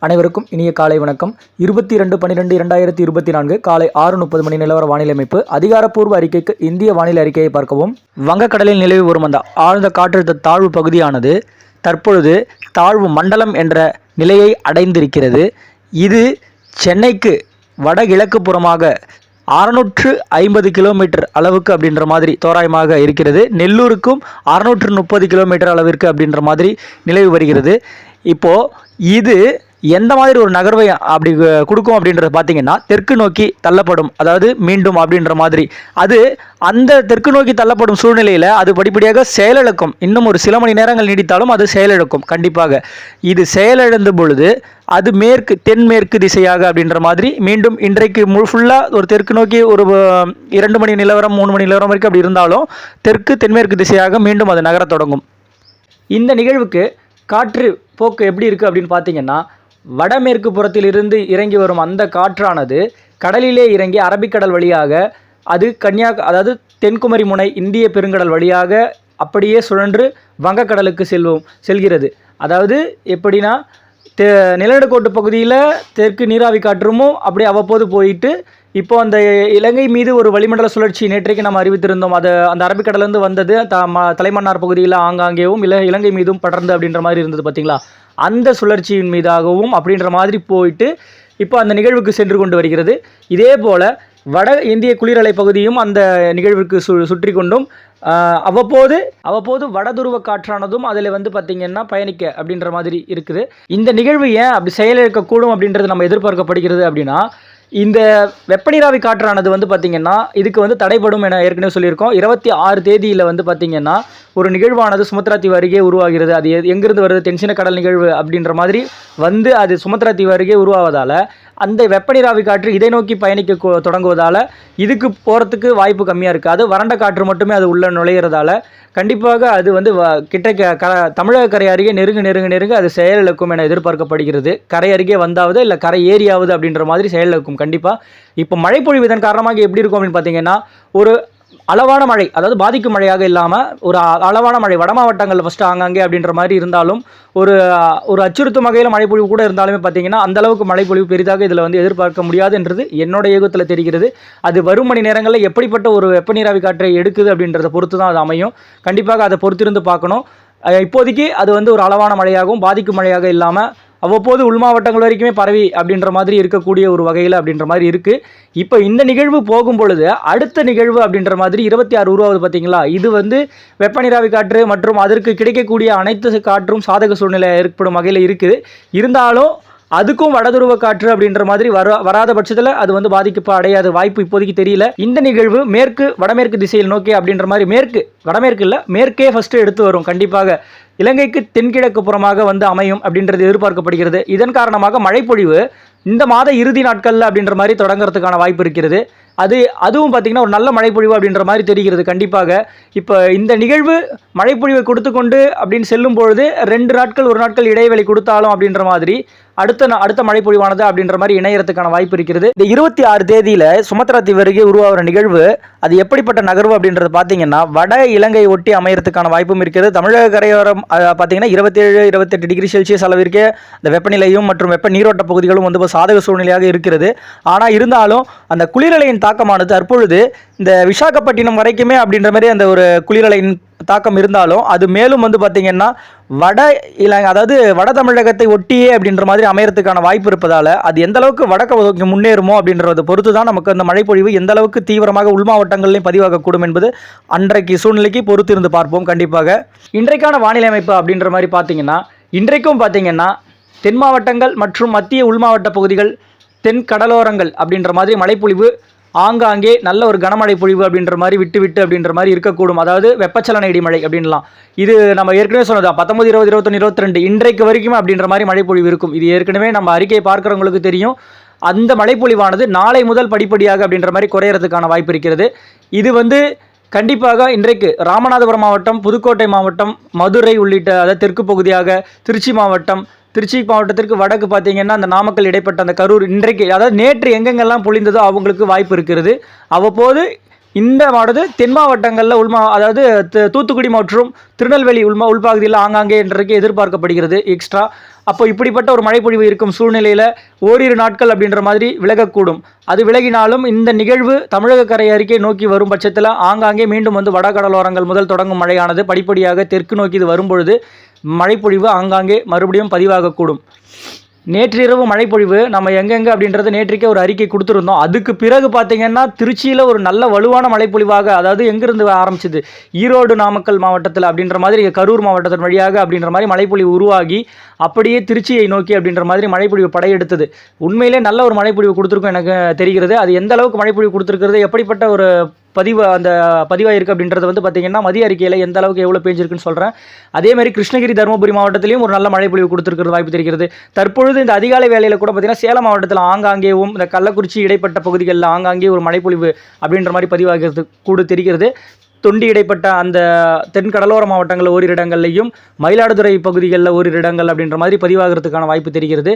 அனைவருக்கும் இனிய காலை வணக்கம். 22/12/2024 காலை 6:30 மணி நிலவர வானிலை அமைப்பு. அதிகாரப்பூர்வ அறிக்கைக்கு இந்திய வானிலை அறிக்கையை பார்க்கவும். வங்கக்கடலில் நிலவி வரும் அந்த ஆழ்ந்த காற்றழுத்த தாழ்வு பகுதியானது தற்பொழுது தாழ்வு மண்டலம் என்ற நிலையை அடைந்திருக்கிறது. இது சென்னைக்கு வடகிழக்கு புறமாக 650 கிலோமீட்டர் அளவுக்கு அப்படின்ற மாதிரி தோராயமாக இருக்கிறது. நெல்லூருக்கும் 630 கிலோமீட்டர் அளவிற்கு அப்படின்ற மாதிரி நிலவி வருகிறது. இப்போது இது எந்த மாதிரி ஒரு நகர்வை அப்படி கொடுக்கும் அப்படின்றது பார்த்தீங்கன்னா, தெற்கு நோக்கி தள்ளப்படும், அதாவது மீண்டும் அப்படின்ற மாதிரி. அது அந்த தெற்கு நோக்கி தள்ளப்படும் சூழ்நிலையில் அது படிப்படியாக செயலிழக்கும். இன்னும் ஒரு சில மணி நேரங்கள் நீடித்தாலும் அது செயலிழக்கும் கண்டிப்பாக. இது செயலிழந்த பொழுது அது தென்மேற்கு திசையாக அப்படின்ற மாதிரி மீண்டும் இன்றைக்கு ஃபுல்லாக ஒரு தெற்கு நோக்கி ஒரு 2 மணி நிலவரம் 3 மணி நிலவரம் வரைக்கும் அப்படி இருந்தாலும் தென்மேற்கு திசையாக மீண்டும் அது நகரத் தொடங்கும். இந்த நிகழ்வுக்கு காற்று போக்கு எப்படி இருக்குது அப்படின்னு பார்த்தீங்கன்னா, வடமேற்கு புறத்திலிருந்து இறங்கி வரும் அந்த காற்றானது கடலிலே இறங்கி அரபிக்கடல் வழியாக அது அதாவது தென்குமரி முனை இந்திய பெருங்கடல் வழியாக அப்படியே சுழன்று வங்கக்கடலுக்கு செல்கிறது. அதாவது எப்படின்னா, நிலநடுக்கோட்டு பகுதியில் தெற்கு நீராவி காற்றும் அப்படியே அவ்வப்போது போயிட்டு இப்போ அந்த இலங்கை மீது ஒரு வளிமண்டல சுழற்சி நேற்றைக்கு நம்ம அறிவித்திருந்தோம். அது அந்த அரபிக்கடலேருந்து வந்தது தலைமன்னார் பகுதியில் ஆங்காங்கேவும் இலங்கை மீதும் படர்ந்து அப்படின்ற மாதிரி இருந்தது பார்த்தீங்களா. அந்த சுழற்சியின் மீதாகவும் அப்படின்ற மாதிரி போயிட்டு இப்போ அந்த நிகழ்வுக்கு சென்று கொண்டு வருகிறது. இதே போல் வட இந்திய குளிரலை பகுதியும் அந்த நிகழ்வுக்கு சுற்றி கொண்டும் அவ்வப்போது வடதுருவ காற்றானதும் அதில் பார்த்திங்கன்னா பயணிக்க அப்படின்ற மாதிரி இருக்குது. இந்த நிகழ்வு ஏன் அப்படி செயலிழக்கக்கூடும் அப்படின்றது நம்ம எதிர்பார்க்கப்படுகிறது அப்படின்னா, இந்த வெப்பநீராவி காற்றானது பார்த்திங்கன்னா இதுக்கு தடைப்படும் என ஏற்கனவே சொல்லியிருக்கோம். 26 தேதியில் பார்த்திங்கன்னா ஒரு நிகழ்வானது சுமத்ரா தீவு அருகே உருவாகிறது. அது எங்கிருந்து வருது, தென்சீன கடல் நிகழ்வு அப்படின்ற மாதிரி அது சுமத்ரா தீவு அருகே உருவாவதால் அந்த வெப்பநீராவி காற்று இதை நோக்கி பயணிக்க தொடங்குவதால் இதுக்கு போகிறதுக்கு வாய்ப்பு கம்மியாக இருக்காது. வறண்ட காற்று மட்டுமே அது உள்ள நுழையிறதால கண்டிப்பாக அது தமிழக கரை அருகே நெருங்க அது செயலிழக்கும் என எதிர்பார்க்கப்படுகிறது. கரை அருகே வந்தாவது இல்லை கரை ஏரியாவது அப்படின்ற மாதிரி செயலிழக்கும் கண்டிப்பாக. இப்போ மழைப்பொழிவு இதன் காரணமாக எப்படி இருக்கும் அப்படின்னு பார்த்தீங்கன்னா, ஒரு அளவான மழை, அதாவது பாதிக்கும் மழையாக இல்லாமல் ஒரு அளவான மழை வட மாவட்டங்கள் ஃபஸ்ட்டு ஆங்காங்கே அப்படின்ற மாதிரி இருந்தாலும் ஒரு அச்சுறுத்தும் வகையில் மழைப்பொழிவு கூட இருந்தாலுமே பார்த்தீங்கன்னா அந்தளவுக்கு மழைப்பொழிவு பெரிதாக இதில் எதிர்பார்க்க முடியாதுன்றது என்னோட யூகத்தில் தெரிகிறது. அது வரும் மணி நேரங்களில் எப்படிப்பட்ட ஒரு வெப்பநீராவி காற்றை எடுக்குது அப்படின்றத பொறுத்து தான் அது அமையும். கண்டிப்பாக அதை பொறுத்திருந்து பார்க்கணும். இப்போதைக்கு அது ஒரு அளவான மழையாகவும் பாதிக்கும் மழையாக இல்லாமல் அவ்வப்போது உள் மாவட்டங்கள் வரைக்குமே பரவி அப்படின்ற மாதிரி இருக்கக்கூடிய ஒரு வகையில் அப்படின்ற மாதிரி இருக்குது. இப்போ இந்த நிகழ்வு போகும் பொழுது அடுத்த நிகழ்வு அப்படின்ற மாதிரி 26 உருவாகுது பார்த்தீங்களா. இது வெப்பநீராவி காற்று மற்றும் அதற்கு கிடைக்கக்கூடிய அனைத்து காற்றும் சாதக சூழ்நிலை ஏற்படும் வகையில் இருக்குது. இருந்தாலும் அதுக்கும் வடதுருவ காற்று அப்படின்ற மாதிரி வராத பட்சத்தில் அது பாதிக்கப்ப அடையாத வாய்ப்பு இப்போதைக்கு தெரியல. இந்த நிகழ்வு வடமேற்கு திசையில் நோக்கி அப்படின்ற மாதிரி வடமேற்கு இல்லை மேற்கே ஃபஸ்ட்டு எடுத்து வரும். கண்டிப்பாக இலங்கைக்கு தென்கிழக்கு புறமாக அமையும் அப்படின்றது எதிர்பார்க்கப்படுகிறது. இதன் காரணமாக மழைப்பொழிவு இந்த மாத இறுதி நாட்களில் அப்படின்ற மாதிரி தொடங்குறதுக்கான வாய்ப்பு இருக்கிறது. அதுவும் பார்த்திங்கன்னா ஒரு நல்ல மழைப்பொழிவு அப்படின்ற மாதிரி தெரிகிறது கண்டிப்பாக. இப்போ இந்த நிகழ்வு மழைப்பொழிவை கொடுத்து கொண்டு அப்படின்னு செல்லும் பொழுது 2 நாட்கள் 1 நாட்கள் இடைவெளி கொடுத்தாலும் அப்படின்ற மாதிரி அடுத்த மழைப்பொழிவானது அப்படின்ற மாதிரி இணையறதுக்கான வாய்ப்பு இருக்கிறது. இந்த 26 தேதியில் சுமத்ரா தீவு அருகே உருவாகிற நிகழ்வு அது எப்படிப்பட்ட நகர்வு அப்படின்றது பார்த்தீங்கன்னா வட இலங்கை ஒட்டி அமையறதுக்கான வாய்ப்பும் இருக்கிறது. தமிழக கரையோரம் பார்த்தீங்கன்னா 27-28 டிகிரி செல்சியஸ் அளவிற்கு இந்த வெப்பநிலையும் மற்றும் வெப்ப நீரோட்ட பகுதிகளும் சாதக சூழ்நிலையாக இருக்கிறது. ஆனால் இருந்தாலும் அந்த குளிரலையின் தாக்கமானது தற்பொழுது இந்த விசாகப்பட்டினம் வரைக்குமே அப்படின்ற மாதிரி அந்த ஒரு குளிரலையின் தாக்கம் இருந்தாலும் அது மேலும் பார்த்தீங்கன்னா அதாவது வட தமிழகத்தை ஒட்டியே அப்படின்ற மாதிரி அமையறதுக்கான வாய்ப்பு இருப்பதால் அது எந்த அளவுக்கு வடக்கு முன்னேறுமோ அப்படின்றத பொறுத்து தான் நமக்கு அந்த மழைப்பொழிவு எந்த அளவுக்கு தீவிரமாக உள் மாவட்டங்களிலும் பதிவாகக்கூடும் என்பது அன்றைக்கு சூழ்நிலைக்கு பொறுத்து இருந்து பார்ப்போம். கண்டிப்பாக இன்றைக்கான வானிலை அமைப்பு அப்படின்ற மாதிரி பார்த்தீங்கன்னா இன்றைக்கும் பார்த்தீங்கன்னா தென் மாவட்டங்கள் மற்றும் மத்திய உள் மாவட்ட பகுதிகள் தென் கடலோரங்கள் அப்படின்ற மாதிரி மழைப்பொழிவு ஆங்காங்கே நல்ல ஒரு கனமழை பொழிவு அப்படின்ற மாதிரி விட்டு அப்படின்ற மாதிரி இருக்கக்கூடும். அதாவது வெப்பச்சலன இடிமழை அப்படின்லாம் இது நம்ம ஏற்கனவே சொன்னதா 19, 20, 21, 22 இன்றைக்கு வரைக்கும் அப்படின்ற மாதிரி மழைப்பொழிவு இருக்கும். இது ஏற்கனவே நம்ம அறிக்கையை பார்க்குறவங்களுக்கு தெரியும். அந்த மழைப்பொழிவானது நாளை முதல் படிப்படியாக அப்படின்ற மாதிரி குறையறதுக்கான வாய்ப்பு இருக்கிறது. இது கண்டிப்பாக இன்றைக்கு ராமநாதபுரம் மாவட்டம், புதுக்கோட்டை மாவட்டம், மதுரை உள்ளிட்ட அதாவது தெற்கு பகுதியாக திருச்சி மாவட்டத்திற்கு வடக்கு பார்த்தீங்கன்னா அந்த நாமக்கல் இடைப்பட்ட அந்த கரூர் இன்றைக்கு அதாவது நேற்று எங்கெங்கெல்லாம் பொழிந்ததோ அவங்களுக்கு வாய்ப்பு இருக்கிறது. அவ்வப்போது இந்த மாவட்டத்து தென் மாவட்டங்களில் அதாவது தூத்துக்குடி மற்றும் திருநெல்வேலி உள்பகுதியில் ஆங்காங்கே என்றைக்கு எதிர்பார்க்கப்படுகிறது எக்ஸ்ட்ரா. அப்போ இப்படிப்பட்ட ஒரு மழைப்பொழிவு இருக்கும் சூழ்நிலையில் ஓரிரு நாட்கள் அப்படின்ற மாதிரி விலகக்கூடும். அது விலகினாலும் இந்த நிகழ்வு தமிழக கரை அருகே நோக்கி வரும் பட்சத்தில் ஆங்காங்கே மீண்டும் வடகடலோரங்கள் முதல் தொடங்கும் மழையானது படிப்படியாக தெற்கு நோக்கி இது வரும்பொழுது மழைப்பொழிவு ஆங்காங்கே மறுபடியும் பதிவாகக்கூடும். நேற்றிரவு மழைப்பொழிவு நம்ம எங்கெங்கே அப்படின்றது நேற்றுக்கே ஒரு அறிக்கை கொடுத்துருந்தோம். அதுக்கு பிறகு பார்த்தீங்கன்னா திருச்சியில் ஒரு நல்ல வலுவான மழைப்பொழிவாக, அதாவது எங்கிருந்து ஆரம்பிச்சது, ஈரோடு நாமக்கல் மாவட்டத்தில் அப்படின்ற மாதிரி, கரூர் மாவட்டத்தின் வழியாக அப்படின்ற மாதிரி மழைப்பொழிவு உருவாகி அப்படியே திருச்சியை நோக்கி அப்படின்ற மாதிரி மழைப்பொழிவு படையெடுத்தது. உண்மையிலே நல்ல ஒரு மழைப்பொழிவு கொடுத்துருக்கும் எனக்கு தெரிகிறது. அது எந்த அளவுக்கு மழைப்பொழிவு கொடுத்துருக்கிறது, எப்படிப்பட்ட ஒரு பதிவாக இருக்குது அப்படின்றது பார்த்திங்கன்னா மதிய அறிக்கையில் எந்த அளவுக்கு எவ்வளோ பேஞ்சிருக்குன்னு சொல்கிறேன். அதேமாதிரி கிருஷ்ணகிரி தருமபுரி மாவட்டத்திலையும் ஒரு நல்ல மழைப்பொழிவு கொடுத்துருக்கிறது வாய்ப்பு தெரிகிறது. தற்பொழுது இந்த அதிகாலை வேளையில் கூட பார்த்திங்கன்னா சேலம் மாவட்டத்தில் ஆங்காங்கேவும் இந்த கள்ளக்குறிச்சி இடைப்பட்ட பகுதிகளில் ஆங்காங்கே ஒரு மழைப்பொழிவு அப்படின்ற மாதிரி பதிவாகிறது கூட தெரிகிறது. தொண்டி இடைப்பட்ட அந்த தென் கடலோர மாவட்டங்களில் ஓரிரு இடங்கள்லையும் மயிலாடுதுறை பகுதிகளில் ஓரிரு இடங்கள் அப்படின்ற மாதிரி பதிவாகிறதுக்கான வாய்ப்பு தெரிகிறது.